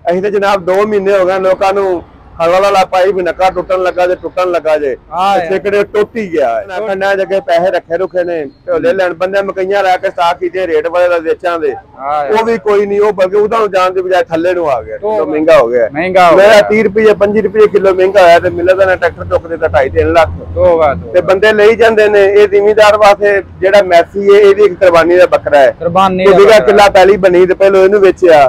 असीं ते जनाब 2 महीने हो गए लोगों को हवा वाला पाई भी नक्का टुटन लगा जे ठेकड़े टुट ही गया है जगह पैसे रखे रुखे ने ले लैन बंदे मकइयां ला के स्टाक कीते रेट वाले बेचां दे वो भी कोई नहीं, वो बल्कि उधर जान के बजाय थल्ले नु आ गया, तो महंगा हो गया। मेरा 30 रुपये 25 रुपये किलो महंगा होया ते मिले दा ट्रैक्टर चुक देता 2.5-3 लाख ते बंदे ले ही जांदे ने। ये जिमीदार वास्ते जेड़ा मैसी है, ये भी एक कुर्बानी दा बकरा है। बीघा किला पहली बनी ते पहले इहनू वेचिया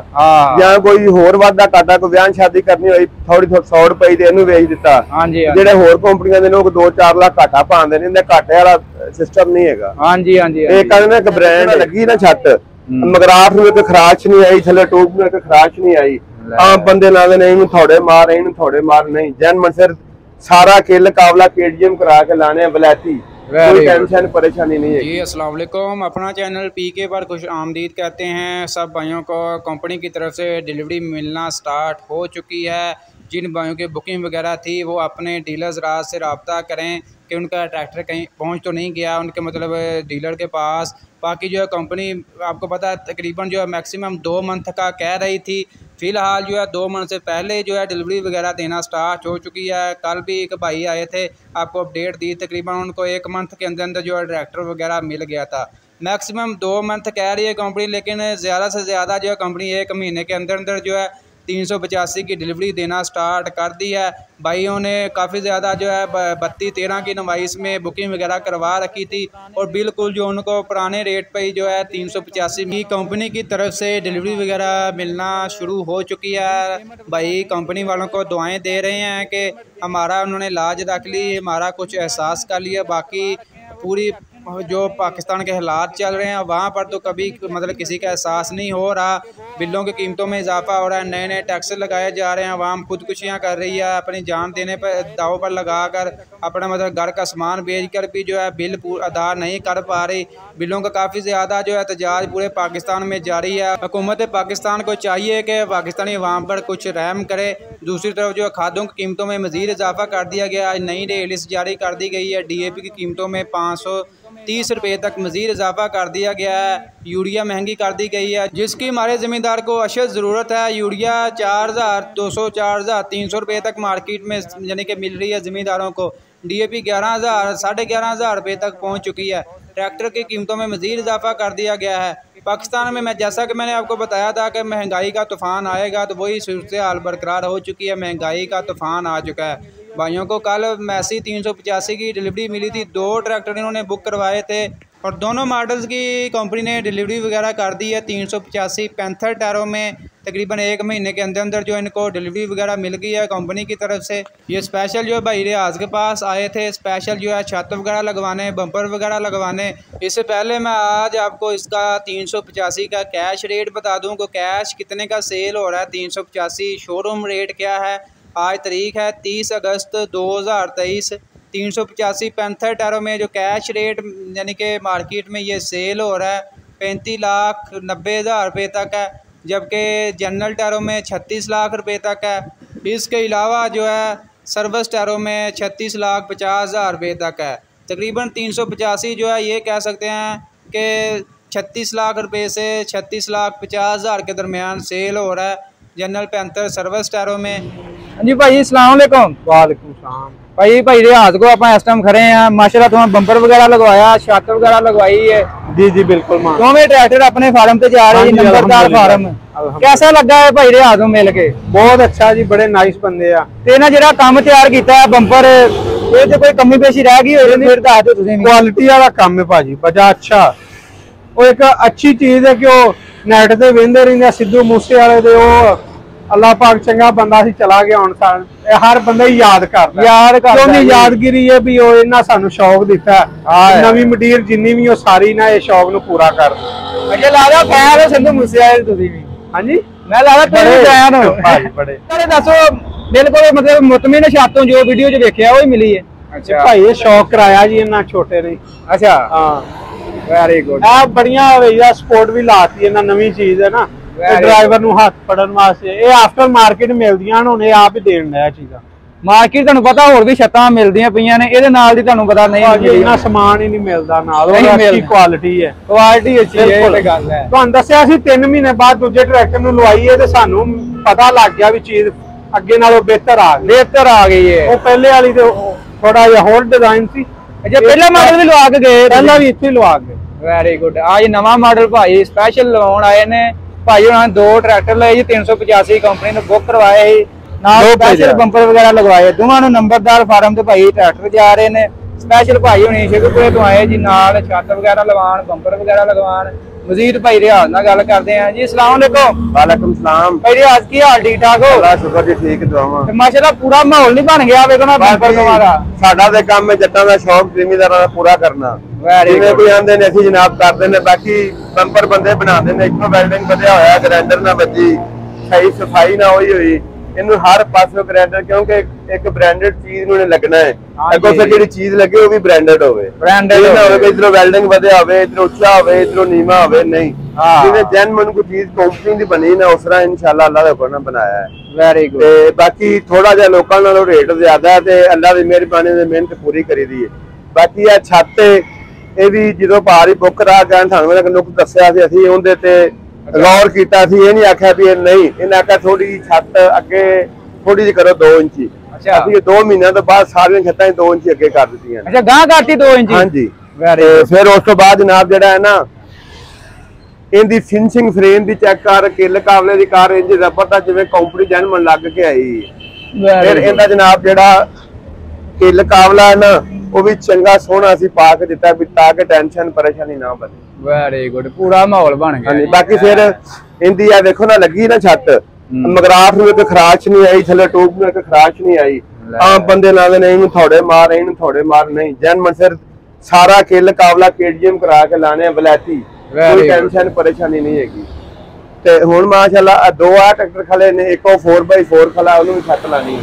या कोई होर वादा काटा कोई ब्याह शादी करनी होई थोड़ी 100 रुपए दे इहनू वेच दिता। जेड़े होर कंपनियां दे लोग 2-4 लाख घाटा पांदे ने, इहदे घाटे वाला सिस्टम नहीं हैगा। ये कहंदे ने ब्रांड लगी ना छत मगराट में कोई खराश नहीं आई, थले टूब में कोई खराश नहीं आई। आम बंदे लादे ने इहनू थोड़े मार नहीं जन मन सिर सारा किल कावला केडीएम करा के लाने वलैती, कोई टेंशन परेशानी नहीं है जी। अस्सलाम वालेकुम, अपना चैनल पीके पर खुश आमदीद कहते हैं। सब भाइयों को कंपनी की तरफ से डिलीवरी मिलना स्टार्ट हो चुकी है। जिन भाइयों की बुकिंग वगैरह थी वो अपने डीलर्स राज से रब्ता करें कि उनका ट्रैक्टर कहीं पहुंच तो नहीं गया उनके मतलब डीलर के पास। बाकी जो है कंपनी आपको पता है तकरीबन जो है मैक्सिमम 2 मंथ का कह रही थी, फ़िलहाल जो है 2 मंथ से पहले जो है डिलीवरी वगैरह देना स्टार्ट हो चुकी है। कल भी एक भाई आए थे, आपको अपडेट दी, तकरीबन उनको 1 मंथ के अंदर जो है ट्रैक्टर वगैरह मिल गया था। मैक्सिमम 2 मंथ कह रही है कंपनी, लेकिन ज़्यादा से ज़्यादा जो है कंपनी 1 महीने के अंदर जो है 385 की डिलीवरी देना स्टार्ट कर दी है। भाइयों ने काफ़ी ज़्यादा जो है 32-13 की नवाइस में बुकिंग वगैरह करवा रखी थी और बिल्कुल जो उनको पुराने रेट पे ही जो है 385 की कंपनी की तरफ से डिलीवरी वगैरह मिलना शुरू हो चुकी है। भाई कंपनी वालों को दुआएं दे रहे हैं कि हमारा उन्होंने लाज रख ली, हमारा कुछ एहसास कर लिया। बाकी पूरी जो पाकिस्तान के हालात चल रहे हैं वहाँ पर तो कभी मतलब किसी का एहसास नहीं हो रहा। बिलों की कीमतों में इजाफा हो रहा है, नए नए टैक्स लगाए जा रहे हैं, आवाम खुदकुशियाँ कर रही है अपनी जान देने पर दाव पर लगा कर, अपना मतलब घर का सामान बेच कर भी जो है बिल अदा नहीं कर पा रही। बिलों का काफ़ी ज़्यादा जो है एहतजाज पूरे पाकिस्तान में जारी है। हुकूमत पाकिस्तान को चाहिए कि पाकिस्तानी अवाम पर कुछ रहम करे। दूसरी तरफ जो खादों की कीमतों में मज़ीद इजाफा कर दिया गया है, नई लिस्ट जारी कर दी गई है। DAP की कीमतों में 530 रुपये तक मज़ीद इजाफा कर दिया गया है। यूरिया महंगी कर दी गई है, जिसकी हमारे ज़मींदार को अशद ज़रूरत है। यूरिया 4200 4300 रुपये तक मार्केट में यानी कि मिल रही है ज़मींदारों को। DAP 11,000 11,500 रुपये तक पहुँच चुकी है। ट्रैक्टर की कीमतों में मज़ीद इजाफा कर दिया गया है। पाकिस्तान में जैसा कि मैंने आपको बताया था कि महंगाई का तूफ़ान आएगा, तो वही सूरत हाल बरकरार हो चुकी है। महंगाई का तूफ़ान आ चुका है। भाइयों को कल मैसी 385 की डिलीवरी मिली थी। 2 ट्रैक्टर इन्होंने बुक करवाए थे और दोनों मॉडल्स की कंपनी ने डिलीवरी वगैरह कर दी है। 385 पैंथर टायरों में तकरीबन 1 महीने के अंदर जो इनको डिलीवरी वगैरह मिल गई है कंपनी की तरफ से। ये स्पेशल जो है भाई रियाज के पास आए थे, स्पेशल जो है छत वगैरह लगवाने, बम्पर वगैरह लगवाने। इससे पहले मैं आज आपको इसका 385 का कैश रेट बता दूँ कि कैश कितने का सेल हो रहा है। 385 शोरूम रेट क्या है। आज तारीख है 30 अगस्त 2023। 385 पैंथर टायरों में जो कैश रेट यानी कि मार्केट में ये सेल हो रहा है 35,90,000 रुपये तक है, जबकि जनरल टायरों में 36 लाख रुपये तक है। इसके अलावा जो है सर्विस टायरों में 36,50,000 रुपये तक है। तकरीबन 385 जो है ये कह सकते हैं कि 36 लाख रुपये से 36,50,000 के दरमियान सेल हो रहा है जनरल पैंथर सर्विस टायरों में। जी भाई अस्सलाम वालेकुम। वालेकुम सलाम भाई रियाज को आप इस टाइम खड़े हैं, माशाल्लाह तुम बम्पर वगैरह लगवाया, छत वगैरह लगवाई है। जी बिल्कुल। दोनों ट्रैक्टर अपने फार्म पे जा रहे हैं, नंबरदार फार्म। कैसा लगा है भाई रियाज को मिल के? बहुत अच्छा जी, बड़े नाइस बंदे आ। ते ना जेड़ा काम तैयार किया है बम्पर, ये तो कोई कमी पेशी रह गई होगी फिर दस दो तुसीं। क्वालिटी वाला काम है भाजी, बड़ा अच्छा। वो एक अच्छी चीज है कि वो नेट ते वेंदे रहिंदे सिद्धू मूसे वाले दे, वो अल्लाह पाक चंगा बंदा सी चला गया हुण हर बंदा ही याद करदा। यादगिरी है भी वो इन्ना सानू शौक दिता है। नवी मटीर जिन्नी भी हो सारी ना ये शौक नू पूरा कर। अच्छा लादा फैन हो सिद्धू मूसे वाले तुसीं भी? हां जी मैं लादा तुसीं फैन हो भाई बड़े। अरे दसो बिल्कुल मतलब मुतमिन छातों जो वीडियो च देखिया वो ही मिली है। अच्छा भाई ये शौक कराया जी इन्ना छोटे ने। अच्छा हां वेरी गुड। आ बढ़िया भैया स्पोर्ट भी लाती है ना, नवी चीज है ना ड्राइवर नू हाथ पड़न वास्ते। ये आफ्टर मार्केट मिलदियां ने, आप ही देन है चीज़ां। ਮਾਰਕੀਟ ਤੁਹਾਨੂੰ ਪਤਾ ਹੋਰ ਵੀ ਛੱਤਾਂ ਮਿਲਦੀਆਂ ਪਈਆਂ ਨੇ, ਇਹਦੇ ਨਾਲ ਦੀ ਤੁਹਾਨੂੰ ਪਤਾ ਨਹੀਂ ਭਾਜੀ ਇੰਨਾ ਸਮਾਨ ਹੀ ਨਹੀਂ ਮਿਲਦਾ ਨਾਲ, ਉਹਦੀ ਕੁਆਲਿਟੀ ਹੈ, ਕੁਆਲਿਟੀ ਅੱਛੀ ਹੈ, ਇਹ ਤੇ ਗੱਲ ਹੈ। ਤੁਹਾਨੂੰ ਦੱਸਿਆ ਸੀ 3 ਮਹੀਨੇ ਬਾਅਦ ਦੂਜੇ ਟਰੈਕਟਰ ਨੂੰ ਲਵਾਈਏ ਤੇ ਸਾਨੂੰ ਪਤਾ ਲੱਗ ਗਿਆ ਵੀ ਚੀਜ਼ ਅੱਗੇ ਨਾਲੋਂ ਬਿਹਤਰ ਆ ਗਈ ਹੈ। ਉਹ ਪਹਿਲੇ ਵਾਲੀ ਤੇ ਥੋੜਾ ਜਿਹਾ ਹੋਰ ਡਿਜ਼ਾਈਨ ਸੀ, ਜੇ ਪਹਿਲਾ ਮਾਡਲ ਵੀ ਲਵਾ ਕੇ ਗਏ, ਪਹਿਲਾਂ ਵੀ ਇੱਥੇ ਲਵਾ ਕੇ। Very good. ਆ ਜੀ ਨਵਾਂ ਮਾਡਲ ਭਾਈ ਸਪੈਸ਼ਲ ਲਵਾਉਣ ਆਏ ਨੇ। ਭਾਈ ਉਹਨਾਂ ਨੇ 2 ਟਰੈਕਟਰ ਲਏ ਜੀ, 385 ਕੰਪਨੀ ਨੂੰ ਬੁੱਕ ਕਰਵਾਏ ਸੀ, ਨਾਲ ਸਪੈਸ਼ਲ ਬੰਪਰ ਵਗੈਰਾ ਲਗਵਾਏ। ਦੋਵਾਂ ਨੂੰ ਨੰਬਰਦਾਰ ਫਾਰਮ ਤੇ ਭਾਈ ਟਰੈਕਟਰ ਜਾ ਰਹੇ ਨੇ। ਸਪੈਸ਼ਲ ਭਾਈ ਹੁਣੀ ਸ਼ੇਖੂਪੁਰੇ ਤੋਂ ਆਏ ਜੀ, ਨਾਲ ਛੱਤ ਵਗੈਰਾ ਲਵਾਉਣ, ਬੰਪਰ ਵਗੈਰਾ ਲਗਵਾਉਣ। ਮਜ਼ੀਦ ਭਾਈ ਰਿਆਜ਼ ਨਾਲ ਗੱਲ ਕਰਦੇ ਆ ਜੀ। अस्सलाम वालेकुम। वालेकुम सलाम। भाई रियाज की हाल ठीक ठाक हो? अल्लाह शुक्र जी ठीक दुआवां। ਤੇ ਮਾਸ਼ਾਅੱਲਾ ਪੂਰਾ ਮਾਹੌਲ ਨਹੀਂ ਬਣ ਗਿਆ ਵੇਖੋ ਨਾ ਬੰਪਰ ਤੁਹਾਡਾ। ਸਾਡਾ ਤੇ ਕੰਮ ਹੈ ਜੱਟਾਂ ਦਾ ਸ਼ੌਕ ਜ਼ਿਮੀਂਦਾਰਾਂ ਦਾ ਪੂਰਾ ਕਰਨਾ। ਜਿਵੇਂ ਕੋਈ ਆਂਦੇ ਨੇ ਅਸੀਂ ਜਨਾਬ ਕਰਦੇ ਨੇ, ਬਾਕੀ ਬੰਪਰ ਬੰਦੇ ਬਣਾਉਂਦੇ ਨੇ। ਇੱਥੋਂ ਵੈਲਡਿੰਗ ਵਧਿਆ ਹੋਇਆ, ਗ੍ਰਾਈਂਡਰ ਨਾ ਵੱਜੀ, ਸਹੀ ਸਫਾਈ ਨਾ ਹੋਈ ਇਹਨੂੰ ਹਰ ਪਾਸੇ ਗ੍ਰਾਈਂਡਰ, ਕਿਉਂਕਿ ਇੱਕ ਬ੍ਰਾਂਡਡ ਚੀਜ਼ ਨੂੰ ਲੱਗਣਾ ਹੈ। ਅੱਗੋਂ ਫਿਰ ਜਿਹੜੀ ਚੀਜ਼ ਲੱਗੇ ਉਹ ਵੀ ਬ੍ਰਾਂਡਡ ਹੋਵੇ, ਬ੍ਰਾਂਡਡ ਨਾ ਹੋਵੇ ਕਿ ਇਧਰੋਂ ਵੈਲਡਿੰਗ ਵਧਿਆ ਹੋਵੇ, ਇਧਰੋਂ ਉੱਚਾ ਹੋਵੇ, ਇਧਰੋਂ ਨੀਵਾ ਹੋਵੇ। ਨਹੀਂ, ਜਿਵੇਂ ਜੈਨੂਇਨ ਕੋਈ ਚੀਜ਼ ਕੰਪਨੀ ਦੀ ਬਣੀ ਨਾ, ਉਸ ਤਰ੍ਹਾਂ ਇਨਸ਼ਾਅੱਲਾ ਅੱਲਾਹ ਦੇ ਹੁਕਮ ਨਾਲ ਬਣਾਇਆ ਹੈ। Very good. ਤੇ ਬਾਕੀ ਥੋੜਾ ਜਿਹਾ ਲੋਕਾਂ ਨਾਲੋਂ ਰੇਟ ਜ਼ਿਆਦਾ ਹੈ ਤੇ ਅੱਲਾਹ ਦੀ ਮਿਹਰਬਾਨੀ ਨਾਲ ਮਿਹਨਤ ਪੂਰੀ ਕਰੀਦੀ ਹੈ। ਬਾਕੀ ਇਹ ਛੱਤ ਇਹ ਵੀ ਜਦੋਂ ਬਾਹਰ ਹੀ ਬੁੱਕ ਕਰਾ ਕੇ ਸਾਨੂੰ ਇੱਕ ਨੁਕਸ ਦੱਸਿਆ ਸੀ, ਅਸੀਂ ਉਹਦੇ ਤੇ ਗੌਰ ਕੀਤਾ ਸੀ। ਇਹ ਨਹੀਂ ਆਖਿਆ ਵੀ ਇਹ ਨਹੀਂ, ਇਹਨਾਂ ਆਖਿਆ ਥੋੜੀ ਜਿਹੀ ਛੱਤ ਅੱਗੇ ਥੋੜੀ ਜਿਹੀ ਕਰੋ 2 ਇੰਚੀ। ਅੱਛਾ, ਅਸੀਂ 2 ਮਹੀਨਿਆਂ ਤੋਂ ਬਾਅਦ ਸਾਰੀਆਂ ਛੱਤਾਂ 2 ਇੰਚੀ ਅੱਗੇ ਕਰ ਦਿੱਤੀਆਂ। ਅੱਛਾ, ਗਾਂ ਕਰਤੀ 2 ਇੰਚੀ। ਹਾਂਜੀ, ਫਿਰ ਉਸ ਤੋਂ ਬਾਅਦ ਜਨਾਬ ਜਿਹੜਾ ਹੈ ਨਾ, ਇਹਦੀ ਫਿਨਿਸ਼ਿੰਗ ਫਰੇਮ ਦੀ ਚੈੱਕ ਕਰ, ਕਿੱਲ ਕਾਬਲੇ ਦੀ ਕਾਰ ਇੰਜ ਜ਼ਬਰਦਸਤ ਜਿਵੇਂ ਕੰਪਨੀ ਜੈਨੂਇਨ ਲੱਗ ਕੇ ਆਈ। ਫਿਰ ਇਹਦਾ ਜਨਾਬ ਜਿਹੜਾ ਕਿੱਲ ਕਾਬਲਾ ਹੈ ਨਾ, ਉਹ ਵੀ ਚੰਗਾ ਸੋਹਣਾ ਸੀ ਪਾ ਕੇ ਦਿੱਤਾ ਵੀ ਤਾਂ ਕਿ ਟੈਨਸ਼ਨ ਪਰੇਸ਼ਾਨੀ ਨਾ ਬਣੇ। ਵੈਰੀ ਗੁੱਡ, ਪੂਰਾ ਮਾਹੌਲ ਬਣ ਗਿਆ। ਬਾਕੀ ਫਿਰ ਇਹਦੀ ਆ ਦੇਖੋ ਨਾ ਲੱਗੀ ਨਾ ਛੱਤ, ਮਗਰਾਟ ਨੂੰ ਇੱਕ ਖਰਾਸ਼ ਨਹੀਂ ਆਈ, ਥੱਲੇ ਟੂਬ ਨੂੰ ਇੱਕ ਖਰਾਸ਼ ਨਹੀਂ ਆਈ। ਆਮ ਬੰਦੇ ਲਾਉਂਦੇ ਨੇ ਇਹਨੂੰ ਥੋੜੇ ਮਾਰ, ਇਹਨੂੰ ਥੋੜੇ ਮਾਰ, ਨਹੀਂ ਜੈਨੂਇਨ ਫਿਰ ਸਾਰਾ ਕਿੱਲ ਕਾਬਲਾ KDM ਕਰਾ ਕੇ ਲਾਣੇ ਬਲੈਤੀ, ਕੋਈ ਟੈਨਸ਼ਨ ਪਰੇਸ਼ਾਨੀ ਨਹੀਂ ਹੈਗੀ। ਤੇ ਹੁਣ ਮਾਸ਼ਾਅੱਲਾ 2 ਟਰੈਕਟਰ ਖਲੇ ਨੇ, ਇੱਕ ਉਹ 4x4 ਖਲਾ, ਉਹਨੂੰ ਵੀ ਛੱਤ ਲਾਣੀ,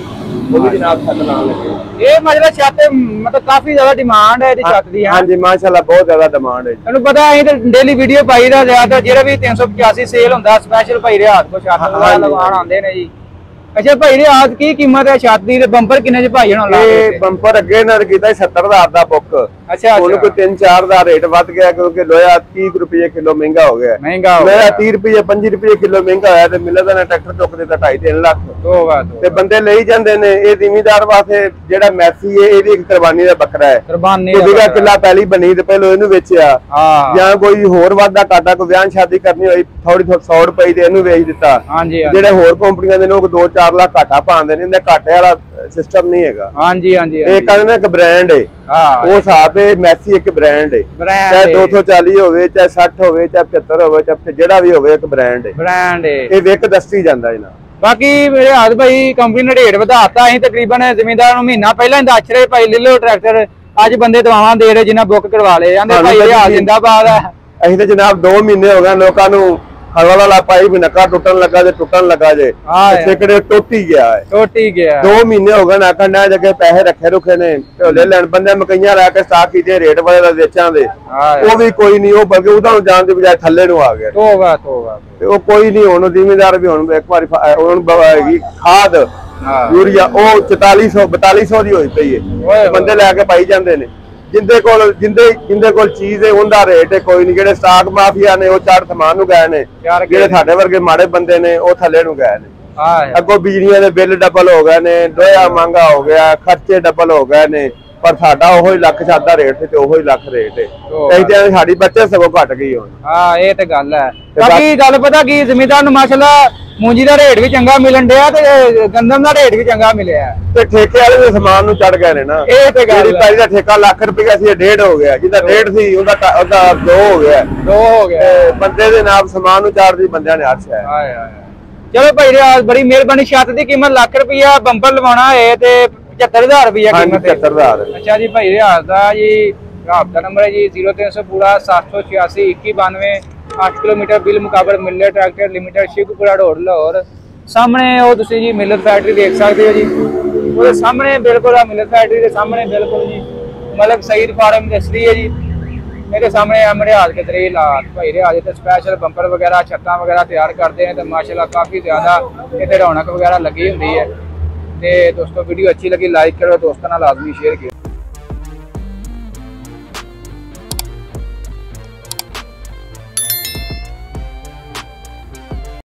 ਉਹ ਵੀ ਜਨਾਬ ਛੱਤ ਲਾਉਣ ਲੱਗੇ। ਇਹ ਮਤਲਬ ਛੱਤ ਮਤਲਬ ਕਾਫੀ ਜ਼ਿਆਦਾ ਡਿਮਾਂਡ ਹੈ ਇਹਦੀ ਛੱਤ ਦੀ। ਹਾਂਜੀ ਮਾਸ਼ਾਅੱਲਾ ਬਹੁਤ ਜ਼ਿਆਦਾ ਡਿਮਾਂਡ ਹੈ। ਤੁਹਾਨੂੰ ਪਤਾ ਅਸੀਂ ਤਾਂ ਡੇਲੀ ਵੀਡੀਓ ਪਾਈ ਦਾ ਜ਼ਿਆਦਾ, ਜਿਹੜਾ ਵੀ 385 ਸੇਲ ਹੁੰਦਾ ਸਪੈਸ਼ਲ ਭਾਈ ਰਿਆਜ਼ ਕੋ ਛੱਤ ਲਗਵਾਉਣ ਆਉਂਦੇ ਨੇ ਜੀ। ਅੱਛਾ ਭਾਈ ਰਿਆਜ਼ ਕੀ ਕੀਮਤ ਹੈ ਛੱਤ ਦੀ ਤੇ ਬੰਪਰ ਕਿੰਨੇ ਚ ਭਾਈ ਹੁਣ ਲਾ ਕੇ? ਇਹ ਬੰਪਰ ਅੱਗੇ ਨਾਲ ਕੀਤਾ 70,000 ਦਾ ਬੁੱਕ। ਅੱਛਾ, ਉਹਨੂੰ ਕੋਈ 3-4 ਦਾ ਰੇਟ ਵੱਧ ਗਿਆ ਕਿਉਂਕਿ ਲੋਹਾ 30 ਰੁਪਏ ਕਿਲੋ ਮਹਿੰਗਾ ਹੋ ਗਿਆ। ਮਹਿੰਗਾ ਹੋ ਗਿਆ 30 ਰੁਪਏ 25 ਰੁਪਏ ਕਿਲੋ ਮਹਿੰਗਾ ਹੋਇਆ ਤੇ ਮਿਲਦਾ ਨਾ ਟਰੈਕਟਰ ਚੁੱਕ ਦਿੱਤਾ 2.5-3 ਲੱਖ ਤੇ ਬੰਦੇ ਲਈ ਜਾਂਦੇ ਨੇ। ਇਹ ਜ਼ਿਮੀਂਦਾਰ ਵਾਸਤੇ ਜਿਹੜਾ ਮੈਸੀ ਹੈ, ਇਹਦੀ ਇੱਕ ਕੁਰਬਾਨੀ ਦਾ ਬੱਕਰਾ ਹੈ। ਕੁਰਬਾਨੀ ਦਾ ਕਿੱਲਾ ਪਹਿਲੀ ਬਣੀ ਤੇ ਪਹਿਲਾਂ ਇਹਨੂੰ ਵੇਚਿਆ, ਜਾਂ ਕੋਈ ਹੋਰ ਵਾਧਾ ਘਾਟਾ ਕੋਈ ਵਿਆਹ ਸ਼ਾਦੀ ਕਰਨੀ ਹੋਈ ਥੋੜੀ 100 ਰੁਪਏ ਤੇ ਇਹਨੂੰ ਵੇਚ ਦਿੱਤਾ। ਜਿਹੜੇ ਹੋਰ ਕੰਪਨੀਆਂ ਦੇ ਲੋਕ 2-4 ਲੱਖ ਘਾਟਾ ਪਾਉਂਦੇ ਨੇ, ਇਹਦਾ ਘਾਟੇ ਵਾਲਾ ਸਿਸਟਮ ਨਹੀਂ ਹੈਗਾ। ਹਾਂਜੀ ਹਾਂਜੀ, ਇਹ ਕਹਿੰਦੇ ਨੇ ਇੱਕ ਬ੍ਰਾਂਡ ਹੈ, ਉਹ ਹਿਸਾਬ ਹੈ। ਮੈਸੀ ਇੱਕ ਬ੍ਰਾਂਡ ਹੈ, ਚਾਹੇ 240 ਹੋਵੇ, ਚਾਹੇ 60 ਹੋਵੇ, ਚਾਹੇ 75 ਹੋਵੇ, ਚਾਹੇ ਜਿਹੜਾ ਵੀ ਹੋਵੇ, ਇੱਕ ਬ੍ਰਾਂਡ ਹੈ। ਇਹ ਵਿਕ ਦਸਤੀ ਜਾਂਦਾ ਇਹਨਾਂ। ਬਾਕੀ ਮੇਰੇ ਹਾਲ ਭਾਈ ਕੰਪਨੀ ਨੇ ਰੇਟ ਵਧਾਤਾ। ਅਸੀਂ ਤਕਰੀਬਨ ਜ਼ਿਮੀਂਦਾਰ ਨੂੰ ਮਹੀਨਾ ਪਹਿਲਾਂ ਹੀ ਦੱਸ ਰਹੇ ਭਾਈ ਲੈ ਲਓ ਟਰੈਕਟਰ। ਅੱਜ ਬੰਦੇ ਦਵਾਵਾਂ ਦੇ ਰਹੇ ਜਿਨ੍ਹਾਂ ਬੁੱਕ ਕਰਵਾ ਲਏ ਜਾਂਦੇ ਭਾਈ ਰਿਆਜ਼ ਜਿੰਦਾਬਾਦ ਹੈ। ਅਸੀਂ ਤੇ ਜਨਾਬ 2 ਮਹੀਨੇ ਹੋ ਗਏ ਲੋਕਾਂ ਨੂੰ ਹਵਾ ਵਾਲਾ ਪਾਈ ਵੀ ਨੱਕਾ ਟੁੱਟਣ ਲੱਗਾ ਜੇ ਟੁੱਟਣ ਲੱਗਾ ਜੇ ਸਿੱਕੜੇ ਟੁੱਟ ਹੀ ਗਿਆ ਹੈ। 2 ਮਹੀਨੇ ਹੋ ਗਏ ਨਾਕਾਂ ਨਾ ਜਗੇ ਪੈਸੇ ਰੱਖੇ ਰੁਖੇ ਨੇ ਲੈ ਲੈਣ ਬੰਦੇ ਮਕਈਆਂ ਲਾ ਕੇ ਸਟਾਕ ਕੀਤੇ ਰੇਟ ਵਾਲੇ ਦਾ ਵੇਚਾਂ ਦੇ, ਉਹ ਵੀ ਕੋਈ ਨਹੀਂ, ਉਹ ਬਲਕਿ ਉਹਦਾ ਨੂੰ ਜਾਣ ਦੀ ਬਜਾਏ ਥੱਲੇ ਨੂੰ ਆ ਗਿਆ। ਤੋਬਾ ਤੋਬਾ। ਤੇ ਉਹ ਕੋਈ ਨਹੀਂ, ਹੁਣ ਜ਼ਿਮੀਂਦਾਰ ਵੀ ਹੁਣ ਇੱਕ ਵਾਰੀ ਹੁਣ ਹੈਗੀ ਖਾਦ ਯੂਰੀਆ ਉਹ 4400-4200 ਦੀ ਹੋਈ ਪਈ ਹੈ, ਬੰਦੇ ਲੈ ਕੇ ਪਾਈ ਜਾਂਦੇ ਨੇ। ਜਿੰਦੇ ਕੋਲ ਚੀਜ਼ ਹੈ ਉਹਦਾ ਰੇਟ ਹੈ ਕੋਈ ਨਹੀਂ। ਜਿਹੜੇ ਸਟਾਕ ਮਾਫੀਆ ਨੇ ਉਹ ਚੜ ਸਮਾਨ ਨੂੰ ਗਏ ਨੇ, ਜਿਹੜੇ ਸਾਡੇ ਵਰਗੇ ਮਾੜੇ ਬੰਦੇ ਨੇ ਉਹ ਥੱਲੇ ਨੂੰ ਗਏ ਨੇ। ਅੱਗੋਂ ਬਿਜਲੀਆਂ ਦੇ ਬਿੱਲ ਡਬਲ ਹੋ ਗਏ ਨੇ, ਲੋਹਾ ਮਹਿੰਗਾ ਹੋ ਗਿਆ, ਖਰਚੇ ਡਬਲ ਹੋ ਗਏ ਨੇ, ਪਰ ਸਾਡਾ ਉਹੀ ਲੱਖ ਛੱਤ ਦਾ ਰੇਟ ਤੇ ਉਹੀ ਲੱਖ ਰੇਟ ਹੈ। ਸਾਡੀ ਬੱਚਤ ਸਗੋਂ ਘਟ ਗਈ ਹੁਣ। ਹਾਂ ਇਹ ਤੇ ਗੱਲ ਹੈ। ਬਾਕੀ ਗੱਲ ਪਤਾ ਕੀ, ਜ਼ਿਮੀਂਦਾਰ ਨੂੰ ਮਾਸ਼ਾਅੱਲਾ ਮੂੰਜੀ ਦਾ ਰੇਟ ਵੀ ਚੰਗਾ ਮਿਲਣ ਡਿਆ ਤੇ ਗੰਦਮ ਦਾ ਰੇਟ ਵੀ ਚੰਗਾ ਮਿਲਿਆ ਤੇ ਠੇਕੇ ਵਾਲੇ ਦੇ ਸਮਾਨ ਨੂੰ ਚੜ ਗਏ ਨੇ ਨਾ। ਇਹ ਤੇ ਗੱਲ ਜਿਹੜੀ ਪਹਿਲੀ ਦਾ ਠੇਕਾ ਲੱਖ ਰੁਪਏ ਸੀ 1.5 ਹੋ ਗਿਆ, ਜਿਹਦਾ 1.5 ਸੀ ਉਹਦਾ 2 ਹੋ ਗਿਆ। ਬੰਦੇ ਦੇ ਨਾਲ ਸਮਾਨ ਨੂੰ ਚਾੜਦੀ ਬੰਦਿਆਂ ਨੇ ਹੱਥ ਹੈ। ਚਲੋ ਭਾਈ ਰਿਆਜ਼ ਬੜੀ ਮਿਹਰਬਾਨੀ। ਛੱਤ ਦੀ ਕੀਮਤ ਲੱਖ ਰੁਪਇਆ, ਬੰਪਰ ਲਵਾਉਣਾ ਹੈ ਤੇ 75,000 ਰੁਪਇਆ ਕੀਮਤ। 75,000। ਅੱਛਾ ਜੀ ਭਾਈ ਰਿਆਜ਼ ਦਾ ਜੀ ਰਾਬਤਾ ਨੰਬਰ ਹੈ ਜੀ 0300 ਪੂਰਾ 786 2192 8 ਕਿਲੋਮੀਟਰ ਬਿਲ ਮੁਕਾਬਲ Millat tractor limited Sheikhupura road Lahore. ਸਾਹਮਣੇ ਉਹ ਤੁਸੀਂ ਜੀ ਮਿਲਰ ਫੈਕਟਰੀ ਦੇਖ ਸਕਦੇ ਹੋ ਜੀ, ਉਹਦੇ ਸਾਹਮਣੇ ਬਿਲਕੁਲ ਆ ਮਿਲਰ ਫੈਕਟਰੀ ਦੇ ਸਾਹਮਣੇ ਬਿਲकुल ਜੀ ਮਲਕ ਸਈਦ ਫਾਰਮ ਇੰਡਸਟਰੀ ਹੈ ਜੀ। मेरे सामने रियाज के तरील भाई रियाज इतने स्पैशल बंपर वगैरह छत्तां वगैरह तैयार करते हैं तो माशाल्लाह काफ़ी ज़्यादा इतने रौनक वगैरह लगी होंगी है। ਤੇ ਦੋਸਤੋ ਵੀਡੀਓ अच्छी लगी लाइक करो, दोस्तों ਨਾਲ लाजमी शेयर करो।